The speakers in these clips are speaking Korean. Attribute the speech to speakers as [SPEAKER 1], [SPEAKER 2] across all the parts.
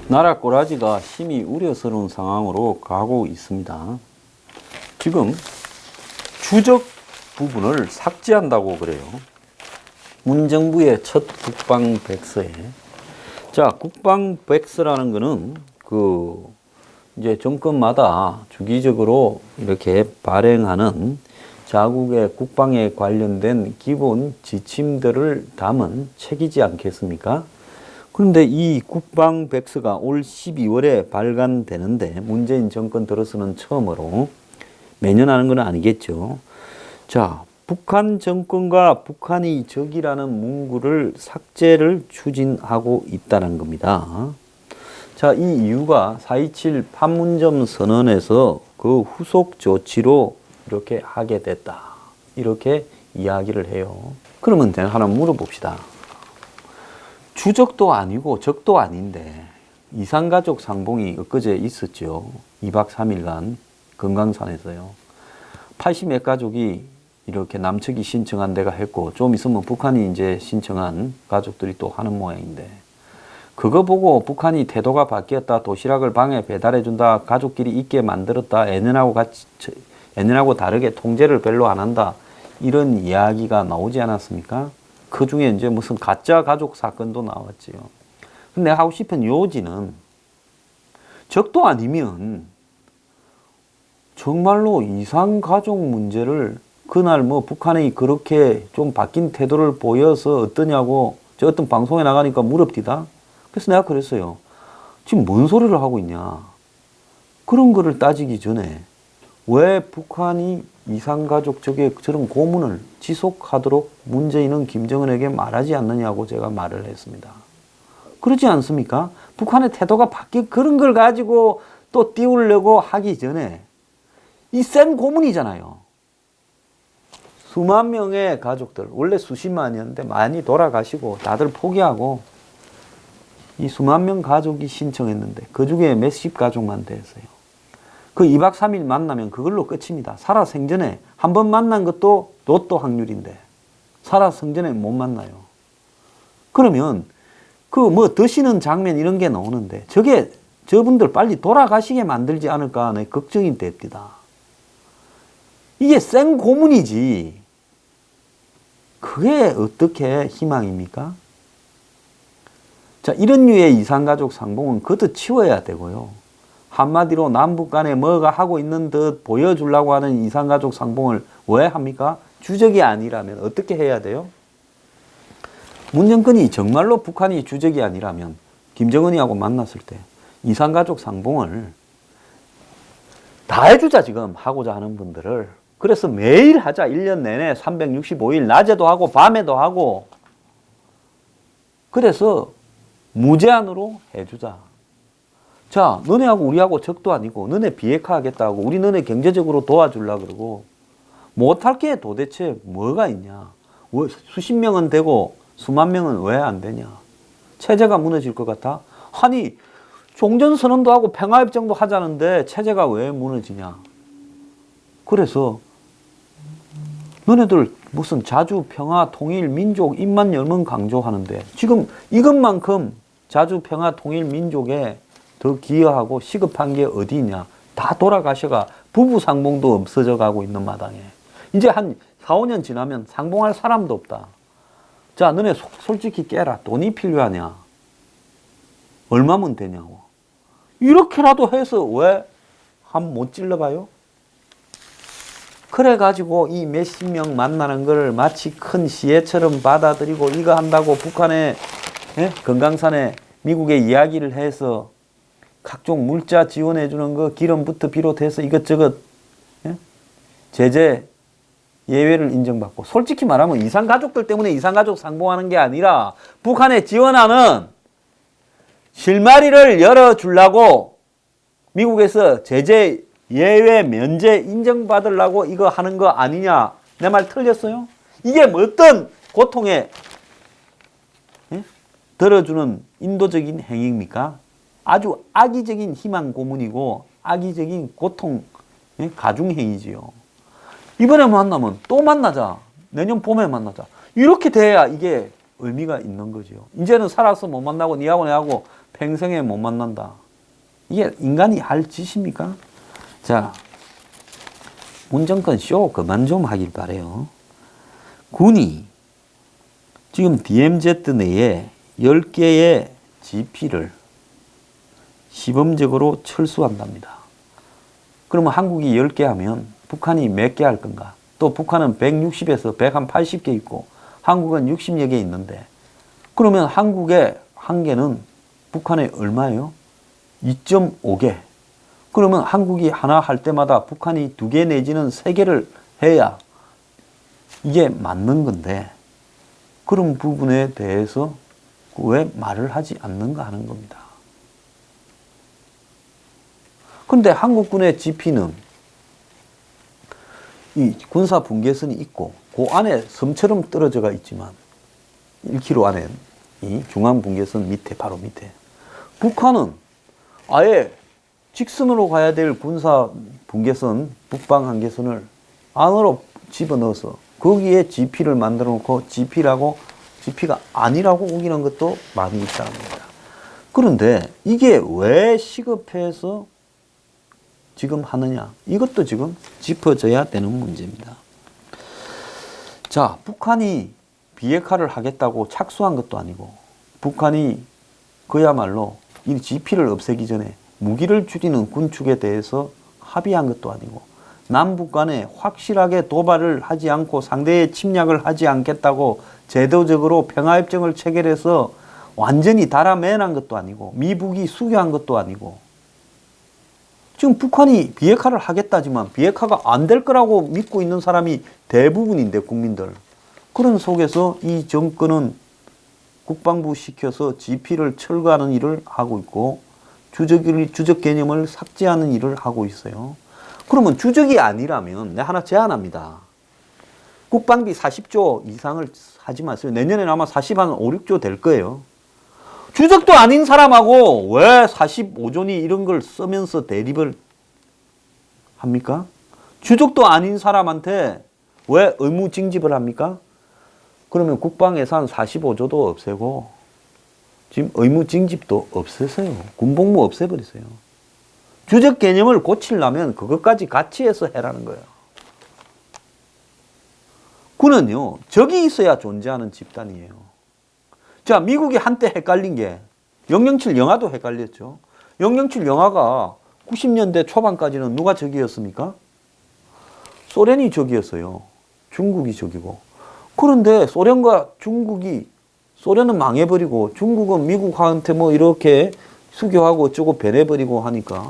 [SPEAKER 1] 나라 꼬라지가 심히 우려스러운 상황으로 가고 있습니다. 지금 주적 부분을 삭제한다고 그래요. 문정부의 첫 국방백서에. 자, 국방백서라는 거는 이제 정권마다 주기적으로 이렇게 발행하는 자국의 국방에 관련된 기본 지침들을 담은 책이지 않겠습니까? 그런데 이 국방백서가 올 12월에 발간되는데 문재인 정권 들어서는 처음으로 매년 하는 건 아니겠죠. 자, 북한 정권과 북한이 적이라는 문구를 삭제를 추진하고 있다는 겁니다. 자, 이 이유가 4.27 판문점 선언에서 그 후속 조치로 이렇게 하게 됐다. 이렇게 이야기를 해요. 그러면 하나 물어봅시다. 주적도 아니고 적도 아닌데 이산가족 상봉이 엊그제 있었죠. 2박 3일간 금강산에서요. 80몇 가족이 이렇게 남측이 신청한 데가 했고 좀 있으면 북한이 이제 신청한 가족들이 또 하는 모양인데 그거 보고 북한이 태도가 바뀌었다. 도시락을 방에 배달해준다. 가족끼리 있게 만들었다. 예년하고 다르게 통제를 별로 안 한다. 이런 이야기가 나오지 않았습니까? 그 중에 이제 무슨 가짜 가족 사건도 나왔지요. 근데 하고 싶은 요지는 적도 아니면 정말로 이산가족 문제를 그날 북한이 그렇게 좀 바뀐 태도를 보여서 어떠냐고 저 어떤 방송에 나가니까 물읍디다. 그래서 내가 그랬어요. 지금 뭔 소리를 하고 있냐. 그런 거를 따지기 전에 왜 북한이 이산가족 저런 고문을 지속하도록 문재인은 김정은에게 말하지 않느냐고 제가 말을 했습니다. 그렇지 않습니까? 북한의 태도가 그런 걸 가지고 또 띄우려고 하기 전에 이 센 고문이잖아요. 수만 명의 가족들, 원래 수십만이었는데 많이 돌아가시고 다들 포기하고 이 수만 명 가족이 신청했는데 그 중에 몇십 가족만 됐어요. 그 2박 3일 만나면 그걸로 끝입니다. 살아생전에 한 번 만난 것도 로또 확률인데 살아생전에 못 만나요. 그러면 드시는 장면 이런 게 나오는데 저분들 빨리 돌아가시게 만들지 않을까 하는 걱정이 됩니다. 이게 생 고문이지. 그게 어떻게 희망입니까? 자, 이런 류의 이산가족 상봉은 걷어치워야 되고요. 한마디로 남북 간에 뭐가 하고 있는 듯 보여주려고 하는 이산가족 상봉을 왜 합니까? 주적이 아니라면 어떻게 해야 돼요? 문 정권이 정말로 북한이 주적이 아니라면 김정은이하고 만났을 때 이산가족 상봉을 다 해주자 지금 하고자 하는 분들을. 그래서 매일 하자. 1년 내내 365일 낮에도 하고 밤에도 하고 그래서 무제한으로 해주자. 자, 너네하고 우리하고 적도 아니고 너네 비핵화 하겠다고 우리 너네 경제적으로 도와주려고 그러고 못할 게 도대체 뭐가 있냐. 수십 명은 되고 수만 명은 왜 안 되냐. 체제가 무너질 것 같아? 아니 종전선언도 하고 평화협정도 하자는데 체제가 왜 무너지냐. 그래서 너네들 무슨 자주 평화 통일 민족 입만 열면 강조하는데 지금 이것만큼 자주 평화 통일 민족에 더 기여하고 시급한 게 어디 있냐. 다 돌아가셔가 부부 상봉도 없어져 가고 있는 마당에 이제 한 4, 5년 지나면 상봉할 사람도 없다. 자, 너네 솔직히 깨라. 돈이 필요하냐. 얼마면 되냐고. 이렇게라도 해서 왜 한 못 찔러봐요? 그래가지고 이 몇십 명 만나는 걸 마치 큰 시혜처럼 받아들이고 이거 한다고 북한에 금강산에 미국에 이야기를 해서 각종 물자 지원해주는 거 기름부터 비롯해서 이것저것 제재 예외를 인정받고 솔직히 말하면 이산가족들 때문에 이산가족 상봉하는 게 아니라 북한에 지원하는 실마리를 열어주려고 미국에서 제재 예외 면제 인정받으려고 이거 하는 거 아니냐. 내 말 틀렸어요? 이게 뭐 어떤 고통에 들어주는 인도적인 행위입니까? 아주 악의적인 희망 고문이고 악의적인 고통 가중행위지요. 이번에 만나면 또 만나자. 내년 봄에 만나자. 이렇게 돼야 이게 의미가 있는 거죠. 이제는 살아서 못 만나고 니하고 내하고 평생에 못 만난다. 이게 인간이 할 짓입니까? 자, 문정권 쇼 그만 좀 하길 바래요. 군이 지금 DMZ 내에 10개의 GP를 시범적으로 철수한답니다. 그러면 한국이 10개 하면 북한이 몇 개 할 건가? 또 북한은 160에서 180개 있고 한국은 60여 개 있는데 그러면 한국의 한 개는 북한에 얼마예요? 2.5개. 그러면 한국이 하나 할 때마다 북한이 2개 내지는 3개를 해야 이게 맞는 건데 그런 부분에 대해서 왜 말을 하지 않는가 하는 겁니다. 그런데 한국군의 GP는 이 군사 분계선이 있고 그 안에 섬처럼 떨어져가 있지만 1km 안에 이 중앙 분계선 밑에 바로 밑에 북한은 아예 직선으로 가야 될 군사 분계선 북방 한계선을 안으로 집어넣어서 거기에 GP를 만들어 놓고 GP가 아니라고 우기는 것도 많이 있다는 겁니다. 그런데 이게 왜 시급해서 지금 하느냐? 이것도 지금 짚어져야 되는 문제입니다. 자, 북한이 비핵화를 하겠다고 착수한 것도 아니고 북한이 그야말로 이 GP를 없애기 전에 무기를 줄이는 군축에 대해서 합의한 것도 아니고 남북 간에 확실하게 도발을 하지 않고 상대의 침략을 하지 않겠다고 제도적으로 평화협정을 체결해서 완전히 달아매난 것도 아니고 미북이 수교한 것도 아니고 지금 북한이 비핵화를 하겠다지만 비핵화가 안 될 거라고 믿고 있는 사람이 대부분인데 국민들. 그런 속에서 이 정권은 국방부 시켜서 GP를 철거하는 일을 하고 있고 주적 개념을 삭제하는 일을 하고 있어요. 그러면 주적이 아니라면 내가 하나 제안합니다. 국방비 40조 이상을 하지 마세요. 내년에는 아마 40한 5, 6조 될 거예요. 주적도 아닌 사람하고 왜 45조니 이런 걸 쓰면서 대립을 합니까? 주적도 아닌 사람한테 왜 의무 징집을 합니까? 그러면 국방 예산 45조도 없애고 지금 의무 징집도 없애세요. 군복무 없애버리세요. 주적 개념을 고치려면 그것까지 같이 해서 해라는 거예요. 군은요, 적이 있어야 존재하는 집단이에요. 자, 미국이 한때 헷갈린 게 007 영화도 헷갈렸죠. 007 영화가 90년대 초반까지는 누가 적이었습니까? 소련이 적이었어요. 중국이 적이고. 그런데 소련과 중국이 소련은 망해버리고 중국은 미국한테 뭐 이렇게 수교하고 어쩌고 변해버리고 하니까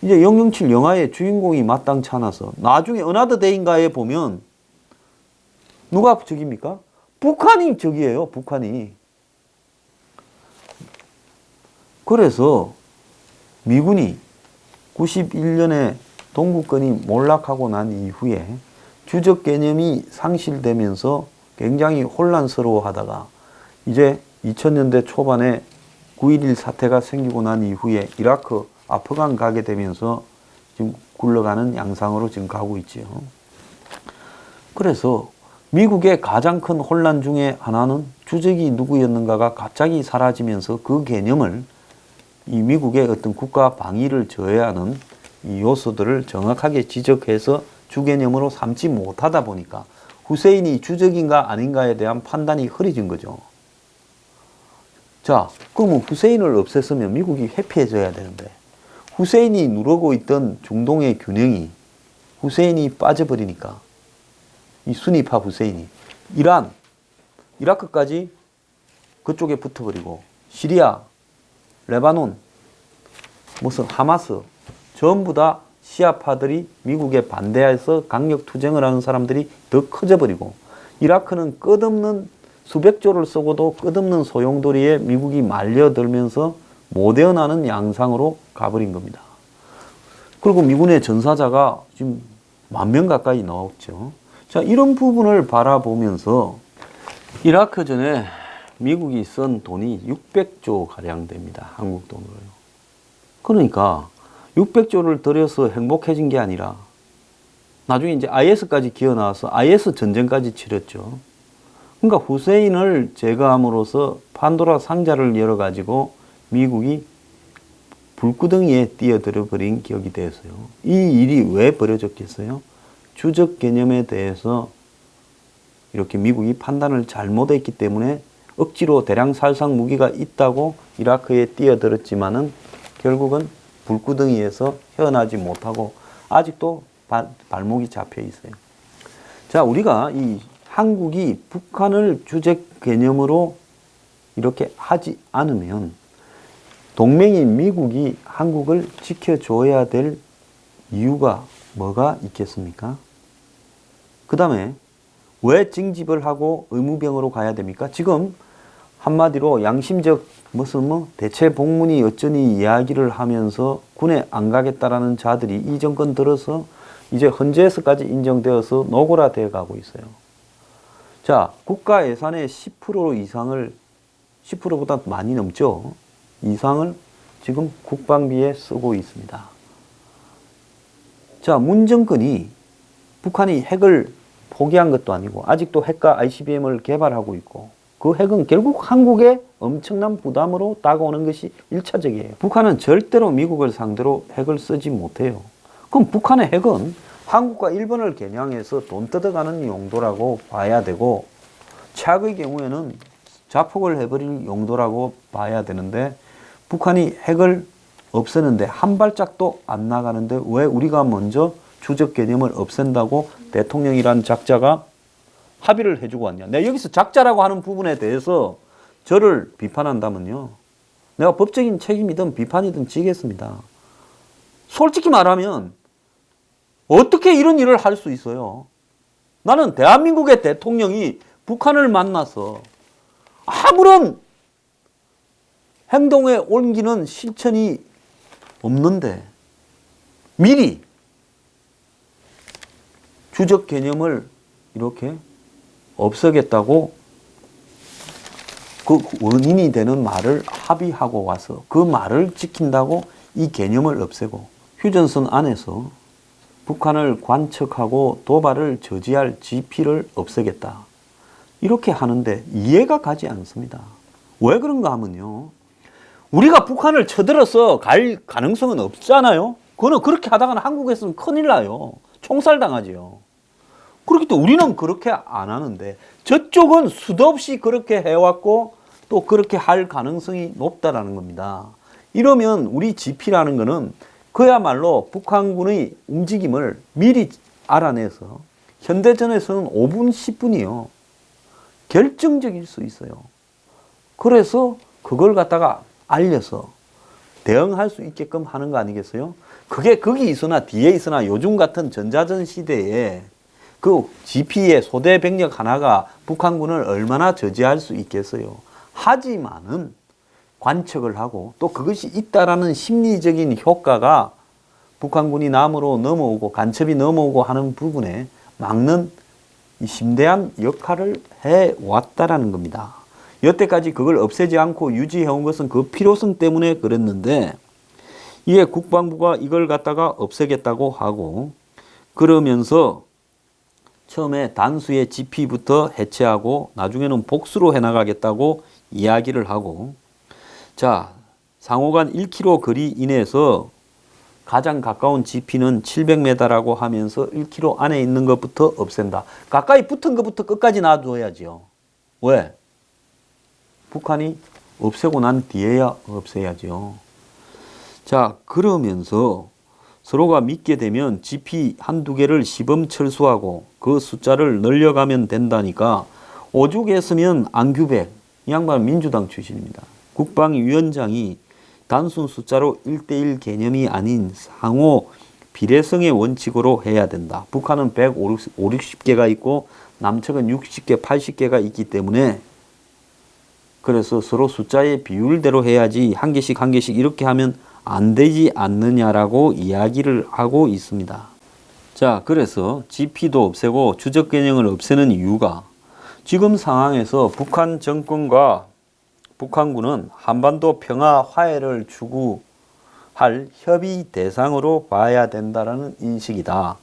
[SPEAKER 1] 이제 007 영화의 주인공이 마땅치 않아서 나중에 어나더 데이인가에 보면 누가 적입니까? 북한이 적이에요. 북한이. 그래서 미군이 91년에 동구권이 몰락하고 난 이후에 주적 개념이 상실되면서 굉장히 혼란스러워 하다가 이제 2000년대 초반에 9.11 사태가 생기고 난 이후에 이라크, 아프간 가게 되면서 지금 굴러가는 양상으로 지금 가고 있지요. 그래서 미국의 가장 큰 혼란 중에 하나는 주적이 누구였는가가 갑자기 사라지면서 그 개념을 이 미국의 어떤 국가 방위를 저해하는 이 요소들을 정확하게 지적해서 주개념으로 삼지 못하다 보니까 후세인이 주적인가 아닌가에 대한 판단이 흐려진 거죠. 자, 그러면 후세인을 없앴으면 미국이 회피해져야 되는데 후세인이 누르고 있던 중동의 균형이 후세인이 빠져버리니까 이 순위파 후세인이 이란, 이라크까지 그쪽에 붙어버리고 시리아, 레바논, 무슨 하마스 전부 다 시아파들이 미국에 반대해서 강력 투쟁을 하는 사람들이 더 커져버리고 이라크는 끝없는 수백 조를 쓰고도 끝없는 소용돌이에 미국이 말려들면서 못 헤어나는 양상으로 가버린 겁니다. 그리고 미군의 전사자가 지금 10,000명 가까이 나왔죠. 자, 이런 부분을 바라보면서 이라크 전에 미국이 쓴 돈이 600조 가량 됩니다. 한국 돈으로요. 그러니까 600조를 들여서 행복해진 게 아니라 나중에 이제 IS까지 기어 나와서 IS 전쟁까지 치렀죠. 그러니까 후세인을 제거함으로써 판도라 상자를 열어가지고 미국이 불구덩이에 뛰어들어 버린 격이 되었어요. 이 일이 왜 벌어졌겠어요? 주적 개념에 대해서 이렇게 미국이 판단을 잘못했기 때문에 억지로 대량 살상 무기가 있다고 이라크에 뛰어들었지만은 결국은 불구덩이에서 헤어나지 못하고 아직도 발목이 잡혀 있어요. 자, 우리가 이 한국이 북한을 주적 개념으로 이렇게 하지 않으면 동맹인 미국이 한국을 지켜줘야 될 이유가 뭐가 있겠습니까? 그 다음에 왜 징집을 하고 의무병으로 가야 됩니까? 지금 한마디로 양심적 대체 복무니 어쩌니 이야기를 하면서 군에 안 가겠다라는 자들이 이 정권 들어서 이제 헌재에서까지 인정되어서 노골화되어 가고 있어요. 자, 국가 예산의 10% 이상을 10%보다 많이 넘죠. 이상을 지금 국방비에 쓰고 있습니다. 자, 문 정권이 북한이 핵을 포기한 것도 아니고 아직도 핵과 ICBM을 개발하고 있고 그 핵은 결국 한국에 엄청난 부담으로 다가오는 것이 1차적이에요. 북한은 절대로 미국을 상대로 핵을 쓰지 못해요. 그럼 북한의 핵은 한국과 일본을 겨냥해서 돈 뜯어가는 용도라고 봐야 되고 최악의 경우에는 자폭을 해버릴 용도라고 봐야 되는데 북한이 핵을 없애는데 한 발짝도 안 나가는데 왜 우리가 먼저 주적 개념을 없앤다고 대통령이란 작자가 합의를 해주고 왔냐. 내가 여기서 작자라고 하는 부분에 대해서 저를 비판한다면요. 내가 법적인 책임이든 비판이든 지겠습니다. 솔직히 말하면 어떻게 이런 일을 할 수 있어요? 나는 대한민국의 대통령이 북한을 만나서 아무런 행동에 옮기는 실천이 없는데 미리 주적 개념을 이렇게 없애겠다고 그 원인이 되는 말을 합의하고 와서 그 말을 지킨다고 이 개념을 없애고 휴전선 안에서 북한을 관측하고 도발을 저지할 GP를 없애겠다. 이렇게 하는데 이해가 가지 않습니다. 왜 그런가 하면요. 우리가 북한을 쳐들어서 갈 가능성은 없잖아요. 그거는 그렇게 하다가는 한국에서는 큰일 나요. 총살 당하지요. 그렇기 때문에 우리는 그렇게 안 하는데 저쪽은 수도 없이 그렇게 해왔고 또 그렇게 할 가능성이 높다라는 겁니다. 이러면 우리 GP라는 거는 그야말로 북한군의 움직임을 미리 알아내서 현대전에서는 5분, 10분이요. 결정적일 수 있어요. 그래서 그걸 갖다가 알려서 대응할 수 있게끔 하는 거 아니겠어요? 그게 거기 있으나 뒤에 있으나 요즘 같은 전자전 시대에 그 GP의 소대 병력 하나가 북한군을 얼마나 저지할 수 있겠어요? 하지만은 관측을 하고 또 그것이 있다라는 심리적인 효과가 북한군이 남으로 넘어오고 간첩이 넘어오고 하는 부분에 막는 심대한 역할을 해왔다라는 겁니다. 여태까지 그걸 없애지 않고 유지해온 것은 그 필요성 때문에 그랬는데 이에 국방부가 이걸 갖다가 없애겠다고 하고 그러면서 처음에 단수의 GP부터 해체하고 나중에는 복수로 해나가겠다고 이야기를 하고 자 상호간 1km 거리 이내에서 가장 가까운 GP는 700m라고 하면서 1km 안에 있는 것부터 없앤다. 가까이 붙은 것부터 끝까지 놔둬야지요. 왜? 북한이 없애고 난 뒤에야 없애야죠. 자, 그러면서 서로가 믿게 되면 GP 한두 개를 시범 철수하고 그 숫자를 늘려가면 된다니까 오죽했으면 안규백, 이 양반은 민주당 출신입니다. 국방위원장이 단순 숫자로 1대1 개념이 아닌 상호 비례성의 원칙으로 해야 된다. 북한은 150개가 있고 남측은 60개, 80개가 있기 때문에 그래서 서로 숫자의 비율대로 해야지 한 개씩 이렇게 하면 안 되지 않느냐라고 이야기를 하고 있습니다. 자, 그래서 GP도 없애고 주적 개념을 없애는 이유가 지금 상황에서 북한 정권과 북한군은 한반도 평화 화해를 추구할 협의 대상으로 봐야 된다는 인식이다.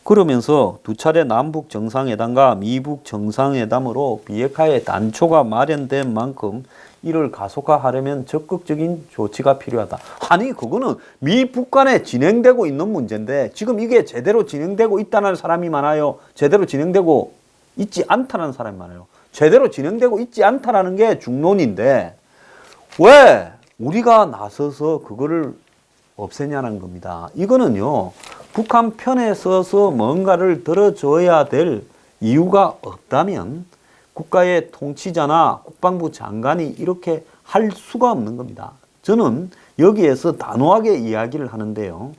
[SPEAKER 1] 그러면서 두 차례 남북 정상회담과 미북 정상회담으로 비핵화의 단초가 마련된 만큼 이를 가속화하려면 적극적인 조치가 필요하다. 아니 그거는 미북 간에 진행되고 있는 문제인데 지금 이게 제대로 진행되고 있다는 사람이 많아요. 제대로 진행되고 있지 않다는 사람이 많아요. 제대로 진행되고 있지 않다는 게 중론인데 왜 우리가 나서서 그거를 없애냐는 겁니다. 이거는요. 북한 편에 서서 뭔가를 들어줘야 될 이유가 없다면 국가의 통치자나 국방부 장관이 이렇게 할 수가 없는 겁니다. 저는 여기에서 단호하게 이야기를 하는데요.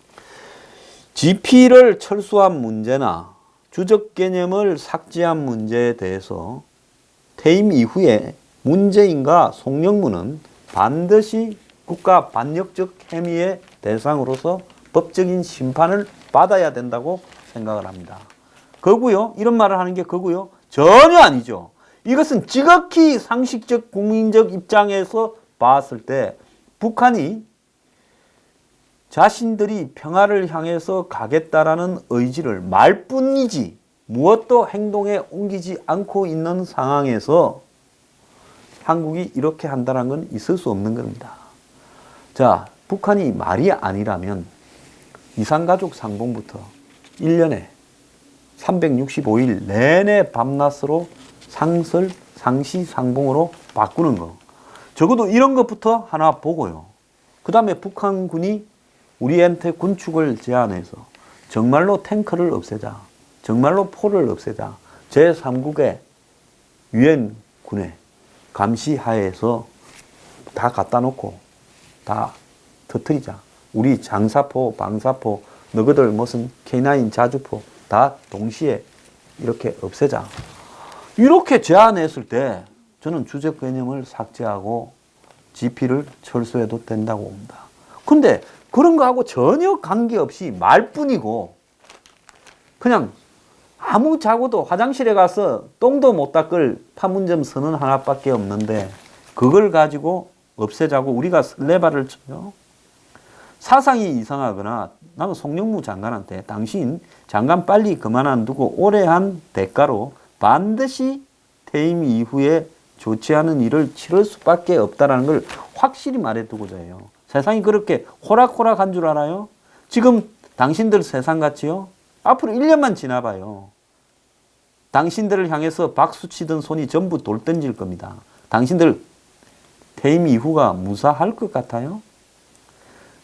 [SPEAKER 1] GP를 철수한 문제나 주적 개념을 삭제한 문제에 대해서 퇴임 이후에 문재인과 송영무는 반드시 국가 반역적 행위의 대상으로서 법적인 심판을 받아야 된다고 생각을 합니다. 거고요. 이런 말을 하는 게 거고요. 전혀 아니죠. 이것은 지극히 상식적 국민적 입장에서 봤을 때 북한이 자신들이 평화를 향해서 가겠다라는 의지를 말뿐이지 무엇도 행동에 옮기지 않고 있는 상황에서 한국이 이렇게 한다는 건 있을 수 없는 겁니다. 자, 북한이 말이 아니라면 이산가족 상봉부터 1년에 365일 내내 밤낮으로 상설, 상시, 상봉으로 바꾸는 거. 적어도 이런 것부터 하나 보고요. 그 다음에 북한군이 우리한테 군축을 제안해서 정말로 탱크를 없애자. 정말로 포를 없애자. 제3국의 유엔 군의 감시하에서 다 갖다 놓고 다 터뜨리자. 우리 장사포, 방사포, 너희들 무슨 K9 자주포 다 동시에 이렇게 없애자. 이렇게 제안했을 때 저는 주적 개념을 삭제하고 GP를 철수해도 된다고 봅니다. 근데 그런 거하고 전혀 관계없이 말뿐이고 그냥 아무 자고도 화장실에 가서 똥도 못 닦을 판문점 선언 하나밖에 없는데 그걸 가지고 없애자고 우리가 설레발을 쳐요. 사상이 이상하거나 나는 송영무 장관한테 당신 장관 빨리 그만 안 두고 오래 한 대가로 반드시 퇴임 이후에 조치하는 일을 치를 수밖에 없다는 걸 확실히 말해두고자 해요. 세상이 그렇게 호락호락한 줄 알아요? 지금 당신들 세상같이요? 앞으로 1년만 지나봐요. 당신들을 향해서 박수치던 손이 전부 돌 던질 겁니다. 당신들 퇴임 이후가 무사할 것 같아요?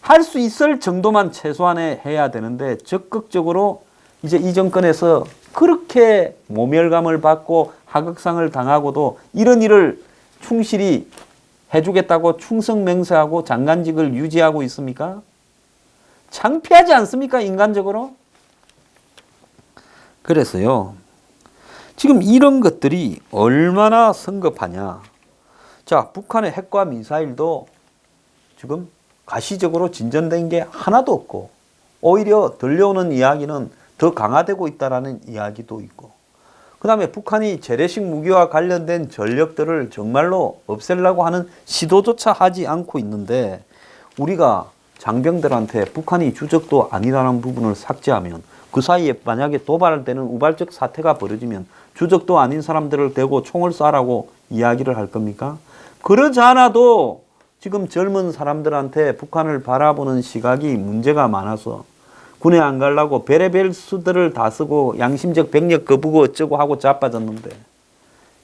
[SPEAKER 1] 할 수 있을 정도만 최소한에 해야 되는데 적극적으로 이제 이 정권에서 그렇게 모멸감을 받고 하극상을 당하고도 이런 일을 충실히 해주겠다고 충성맹세하고 장관직을 유지하고 있습니까? 창피하지 않습니까? 인간적으로? 그래서요. 지금 이런 것들이 얼마나 성급하냐. 자, 북한의 핵과 미사일도 지금 가시적으로 진전된 게 하나도 없고 오히려 들려오는 이야기는 더 강화되고 있다는 이야기도 있고 그 다음에 북한이 재래식 무기와 관련된 전력들을 정말로 없애려고 하는 시도조차 하지 않고 있는데 우리가 장병들한테 북한이 주적도 아니라는 부분을 삭제하면 그 사이에 만약에 도발되는 우발적 사태가 벌어지면 주적도 아닌 사람들을 대고 총을 쏴라고 이야기를 할 겁니까? 그러지 않아도 지금 젊은 사람들한테 북한을 바라보는 시각이 문제가 많아서 군에 안 가려고 별의별 수들을 다 쓰고 양심적 병력 거부고 어쩌고 하고 자빠졌는데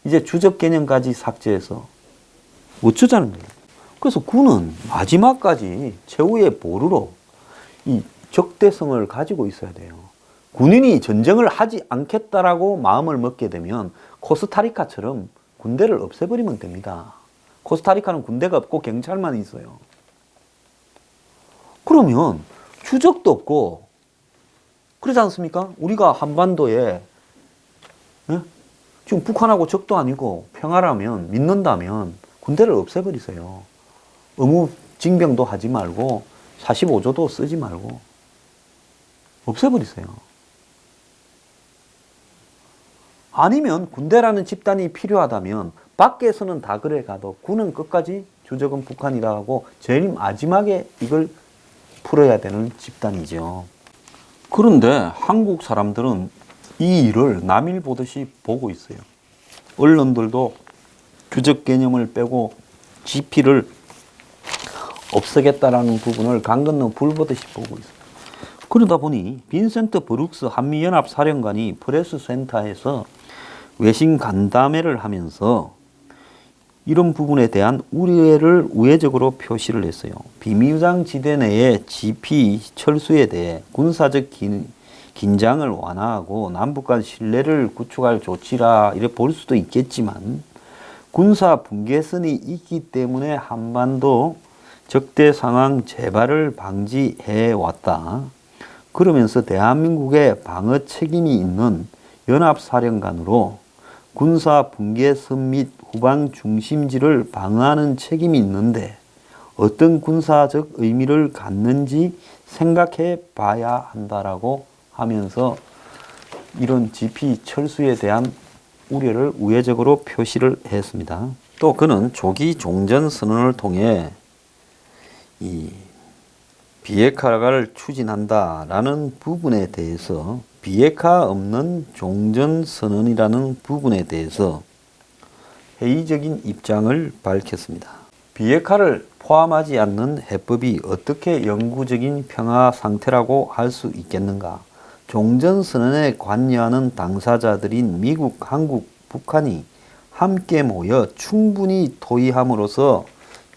[SPEAKER 1] 이제 주적 개념까지 삭제해서 어쩌자는 거예요. 그래서 군은 마지막까지 최후의 보루로 이 적대성을 가지고 있어야 돼요. 군인이 전쟁을 하지 않겠다라고 마음을 먹게 되면 코스타리카처럼 군대를 없애버리면 됩니다. 코스타리카는 군대가 없고 경찰만 있어요. 그러면 주적도 없고 그러지 않습니까? 우리가 한반도에 지금 북한하고 적도 아니고 평화라면 믿는다면 군대를 없애버리세요. 의무 징병도 하지 말고 45조도 쓰지 말고 없애버리세요. 아니면 군대라는 집단이 필요하다면 밖에서는 다 그래 가도 군은 끝까지 주적은 북한이라 하고 제일 마지막에 이걸 풀어야 되는 집단이죠. 그런데 한국 사람들은 이 일을 남일 보듯이 보고 있어요. 언론들도 주적 개념을 빼고 GP를 없애겠다라는 부분을 강 건너 불 보듯이 보고 있어요. 그러다 보니 빈센트 브룩스 한미연합사령관이 프레스센터에서 외신 간담회를 하면서 이런 부분에 대한 우려를 우회적으로 표시를 했어요. 비무장지대 내의 GP 철수에 대해 군사적 긴장을 완화하고 남북 간 신뢰를 구축할 조치라 이래 볼 수도 있겠지만 군사 분계선이 있기 때문에 한반도 적대 상황 재발을 방지해 왔다. 그러면서 대한민국의 방어 책임이 있는 연합사령관으로 군사 분계선 및 후방 중심지를 방어하는 책임이 있는데 어떤 군사적 의미를 갖는지 생각해 봐야 한다라고 하면서 이런 GP 철수에 대한 우려를 우회적으로 표시를 했습니다. 또 그는 조기 종전 선언을 통해 이 비핵화를 추진한다라는 부분에 대해서 비핵화 없는 종전 선언이라는 부분에 대해서 회의적인 입장을 밝혔습니다. 비핵화를 포함하지 않는 해법이 어떻게 영구적인 평화 상태라고 할 수 있겠는가? 종전선언에 관여하는 당사자들인 미국, 한국, 북한이 함께 모여 충분히 토의함으로써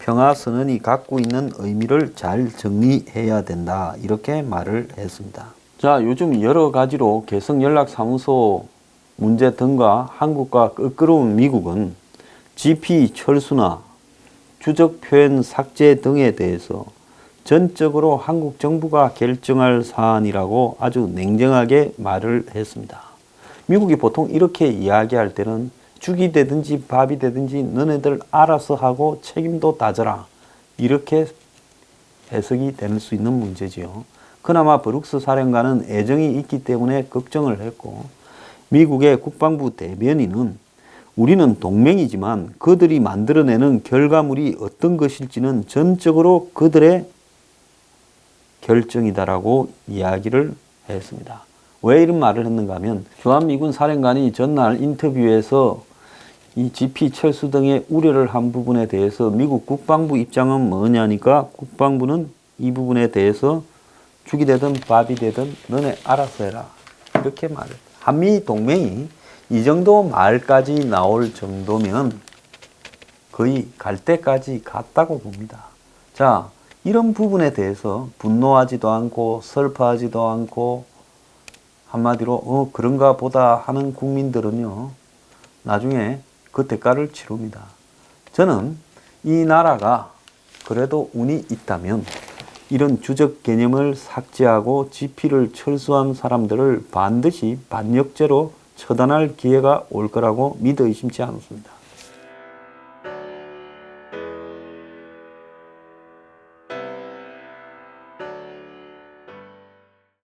[SPEAKER 1] 평화선언이 갖고 있는 의미를 잘 정리해야 된다. 이렇게 말을 했습니다. 자, 요즘 여러 가지로 개성연락사무소 문제 등과 한국과 끄끄러운 미국은 GP 철수나 주적 표현 삭제 등에 대해서 전적으로 한국 정부가 결정할 사안이라고 아주 냉정하게 말을 했습니다. 미국이 보통 이렇게 이야기할 때는 죽이 되든지 밥이 되든지 너네들 알아서 하고 책임도 따져라. 이렇게 해석이 될 수 있는 문제지요. 그나마 브룩스 사령관은 애정이 있기 때문에 걱정을 했고 미국의 국방부 대변인은 우리는 동맹이지만 그들이 만들어내는 결과물이 어떤 것일지는 전적으로 그들의 결정이다라고 이야기를 했습니다. 왜 이런 말을 했는가 하면 주한미군 사령관이 전날 인터뷰에서 이 GP 철수 등의 우려를 한 부분에 대해서 미국 국방부 입장은 뭐냐니까 국방부는 이 부분에 대해서 죽이 되든 밥이 되든 너네 알아서 해라. 이렇게 말을. 한미 동맹이 이 정도 말까지 나올 정도면 거의 갈 때까지 갔다고 봅니다. 자, 이런 부분에 대해서 분노하지도 않고 슬퍼하지도 않고 한마디로 그런가 보다 하는 국민들은요. 나중에 그 대가를 치릅니다. 저는 이 나라가 그래도 운이 있다면 이런 주적 개념을 삭제하고 GP를 철수한 사람들을 반드시 반역죄로 처단할 기회가 올 거라고 믿어 의심치 않습니다.